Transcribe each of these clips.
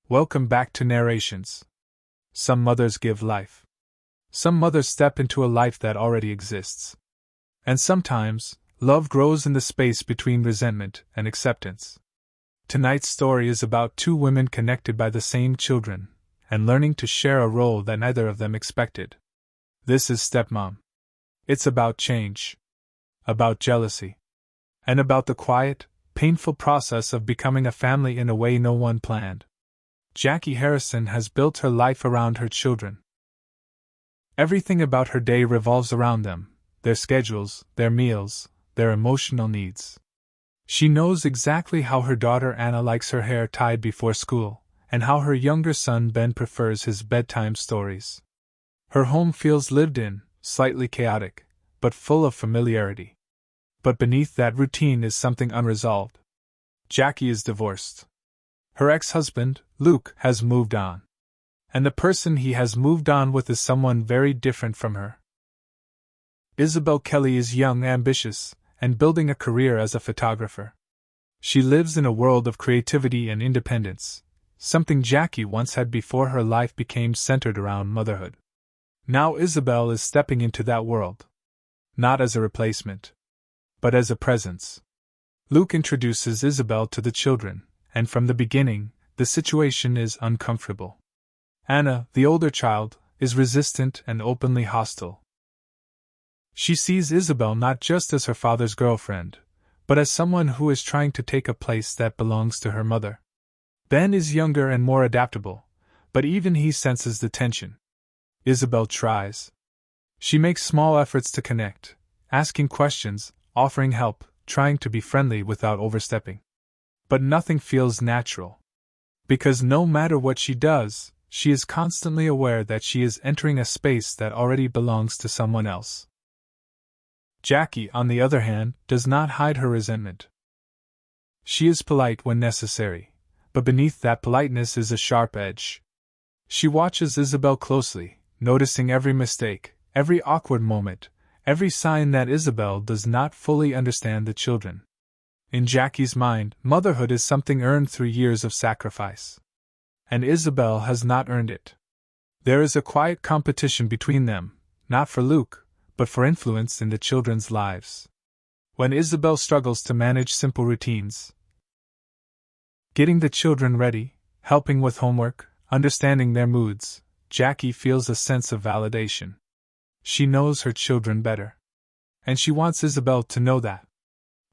Welcome back to Narrations. Some mothers give life. Some mothers step into a life that already exists. And sometimes, love grows in the space between resentment and acceptance. Tonight's story is about two women connected by the same children, and learning to share a role that neither of them expected. This is Stepmom. It's about change. About jealousy. And about the quiet, painful process of becoming a family in a way no one planned. Jackie Harrison has built her life around her children. Everything about her day revolves around them, their schedules, their meals, their emotional needs. She knows exactly how her daughter Anna likes her hair tied before school, and how her younger son Ben prefers his bedtime stories. Her home feels lived in, slightly chaotic, but full of familiarity. But beneath that routine is something unresolved. Jackie is divorced. Her ex-husband, Luke, has moved on. And the person he has moved on with is someone very different from her. Isabel Kelly is young, ambitious, and building a career as a photographer. She lives in a world of creativity and independence, something Jackie once had before her life became centered around motherhood. Now Isabel is stepping into that world. Not as a replacement, but as a presence. Luke introduces Isabel to the children, and from the beginning, the situation is uncomfortable. Anna, the older child, is resistant and openly hostile. She sees Isabel not just as her father's girlfriend, but as someone who is trying to take a place that belongs to her mother. Ben is younger and more adaptable, but even he senses the tension. Isabel tries. She makes small efforts to connect, asking questions, offering help, trying to be friendly without overstepping. But nothing feels natural. Because no matter what she does, she is constantly aware that she is entering a space that already belongs to someone else. Jackie, on the other hand, does not hide her resentment. She is polite when necessary, but beneath that politeness is a sharp edge. She watches Isabel closely, noticing every mistake, every awkward moment, every sign that Isabel does not fully understand the children. In Jackie's mind, motherhood is something earned through years of sacrifice. And Isabel has not earned it. There is a quiet competition between them, not for Luke, but for influence in the children's lives. When Isabel struggles to manage simple routines, getting the children ready, helping with homework, understanding their moods, Jackie feels a sense of validation. She knows her children better. And she wants Isabel to know that.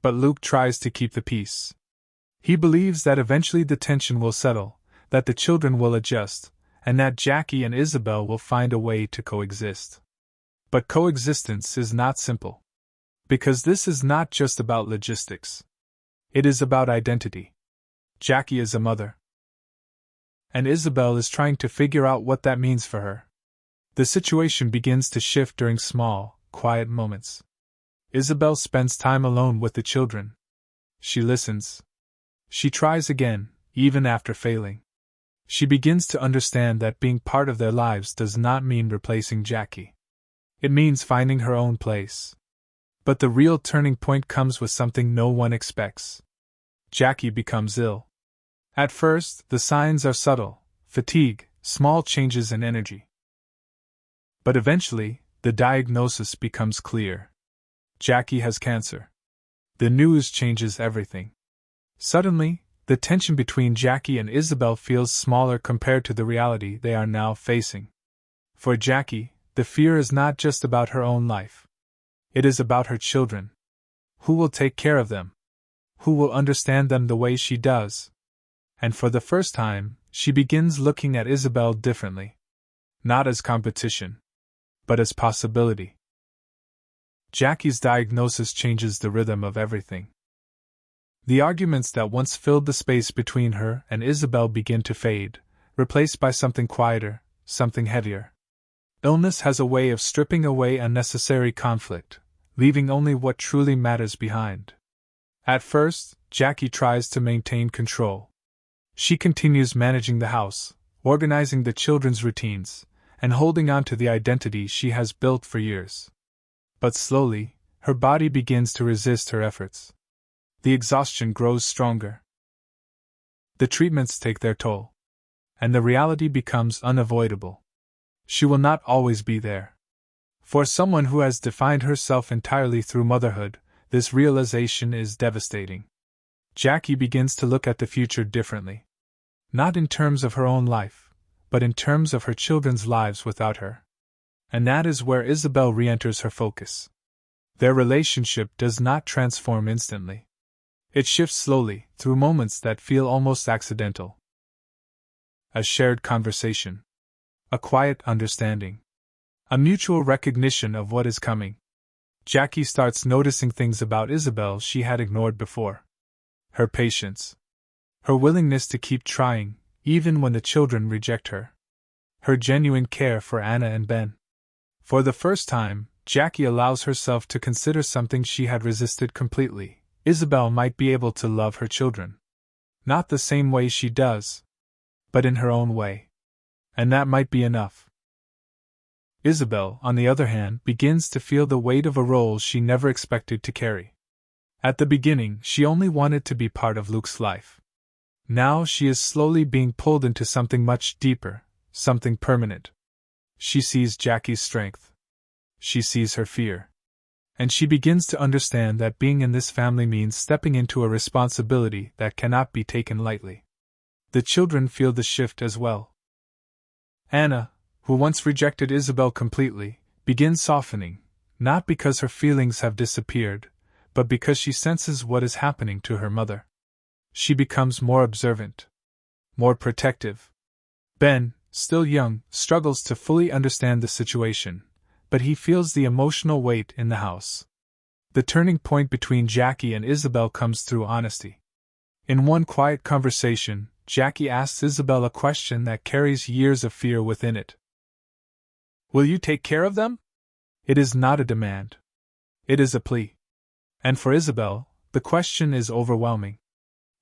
But Luke tries to keep the peace. He believes that eventually the tension will settle, that the children will adjust, and that Jackie and Isabel will find a way to coexist. But coexistence is not simple. Because this is not just about logistics. It is about identity. Jackie is a mother. And Isabel is trying to figure out what that means for her. The situation begins to shift during small, quiet moments. Isabel spends time alone with the children. She listens. She tries again, even after failing. She begins to understand that being part of their lives does not mean replacing Jackie. It means finding her own place. But the real turning point comes with something no one expects. Jackie becomes ill. At first, the signs are subtle: fatigue, small changes in energy. But eventually, the diagnosis becomes clear. Jackie has cancer. The news changes everything. Suddenly, the tension between Jackie and Isabel feels smaller compared to the reality they are now facing. For Jackie, the fear is not just about her own life. It is about her children. Who will take care of them? Who will understand them the way she does? And for the first time, she begins looking at Isabel differently. Not as competition, but as possibility. Jackie's diagnosis changes the rhythm of everything. The arguments that once filled the space between her and Isabel begin to fade, replaced by something quieter, something heavier. Illness has a way of stripping away unnecessary conflict, leaving only what truly matters behind. At first, Jackie tries to maintain control. She continues managing the house, organizing the children's routines, and holding on to the identity she has built for years. But slowly, her body begins to resist her efforts. The exhaustion grows stronger. The treatments take their toll. and the reality becomes unavoidable. She will not always be there. For someone who has defined herself entirely through motherhood, this realization is devastating. Jackie begins to look at the future differently. Not in terms of her own life, but in terms of her children's lives without her. And that is where Isabel re-enters her focus. Their relationship does not transform instantly. It shifts slowly, through moments that feel almost accidental. A shared conversation. A quiet understanding. A mutual recognition of what is coming. Jackie starts noticing things about Isabel she had ignored before. Her patience. Her willingness to keep trying, even when the children reject her. Her genuine care for Anna and Ben. For the first time, Jackie allows herself to consider something she had resisted completely. Isabel might be able to love her children. Not the same way she does, but in her own way. And that might be enough. Isabel, on the other hand, begins to feel the weight of a role she never expected to carry. At the beginning, she only wanted to be part of Luke's life. Now she is slowly being pulled into something much deeper, something permanent. She sees Jackie's strength. She sees her fear. And she begins to understand that being in this family means stepping into a responsibility that cannot be taken lightly. The children feel the shift as well. Anna, who once rejected Isabel completely, begins softening, not because her feelings have disappeared, but because she senses what is happening to her mother. She becomes more observant, more protective. Ben, still young, struggles to fully understand the situation, but he feels the emotional weight in the house. The turning point between Jackie and Isabel comes through honesty. In one quiet conversation, Jackie asks Isabel a question that carries years of fear within it. "Will you take care of them?" It is not a demand. It is a plea. And for Isabel, the question is overwhelming.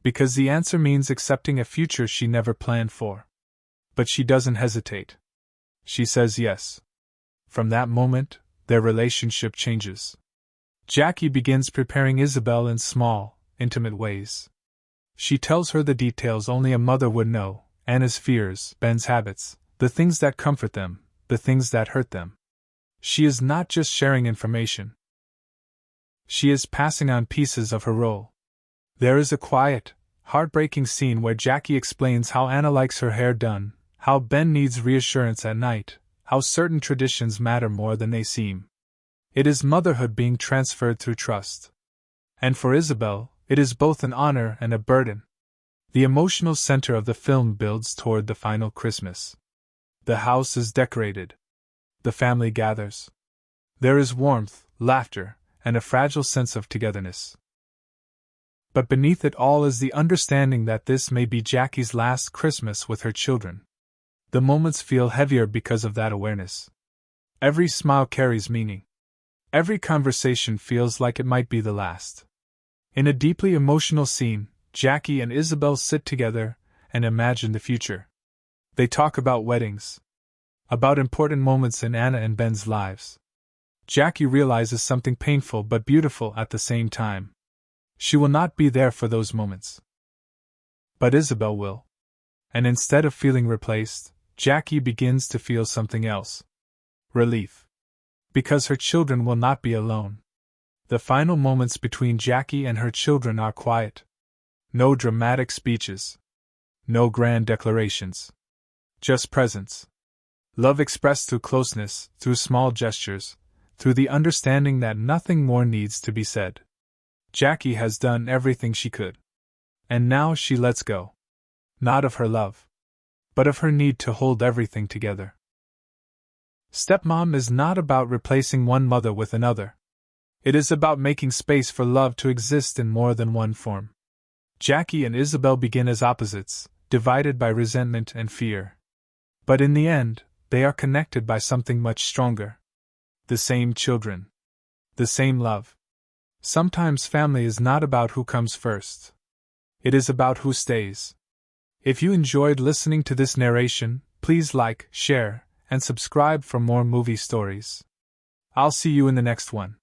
Because the answer means accepting a future she never planned for. But she doesn't hesitate. She says yes. From that moment, their relationship changes. Jackie begins preparing Isabel in small, intimate ways. She tells her the details only a mother would know: Anna's fears, Ben's habits, the things that comfort them, the things that hurt them. She is not just sharing information. She is passing on pieces of her role. There is a quiet, heartbreaking scene where Jackie explains how Anna likes her hair done, how Ben needs reassurance at night, how certain traditions matter more than they seem. It is motherhood being transferred through trust. And for Isabel, it is both an honor and a burden. The emotional center of the film builds toward the final Christmas. The house is decorated. The family gathers. There is warmth, laughter, and a fragile sense of togetherness. But beneath it all is the understanding that this may be Jackie's last Christmas with her children. The moments feel heavier because of that awareness. Every smile carries meaning. Every conversation feels like it might be the last. In a deeply emotional scene, Jackie and Isabel sit together and imagine the future. They talk about weddings, about important moments in Anna and Ben's lives. Jackie realizes something painful but beautiful at the same time. She will not be there for those moments. But Isabel will. And instead of feeling replaced, Jackie begins to feel something else. Relief. Because her children will not be alone. The final moments between Jackie and her children are quiet. No dramatic speeches. No grand declarations. Just presence. Love expressed through closeness, through small gestures, through the understanding that nothing more needs to be said. Jackie has done everything she could. And now she lets go. Not of her love, but of her need to hold everything together. Stepmom is not about replacing one mother with another. It is about making space for love to exist in more than one form. Jackie and Isabel begin as opposites, divided by resentment and fear. But in the end, they are connected by something much stronger. The same children. The same love. Sometimes family is not about who comes first. It is about who stays. If you enjoyed listening to this narration, please like, share, and subscribe for more movie stories. I'll see you in the next one.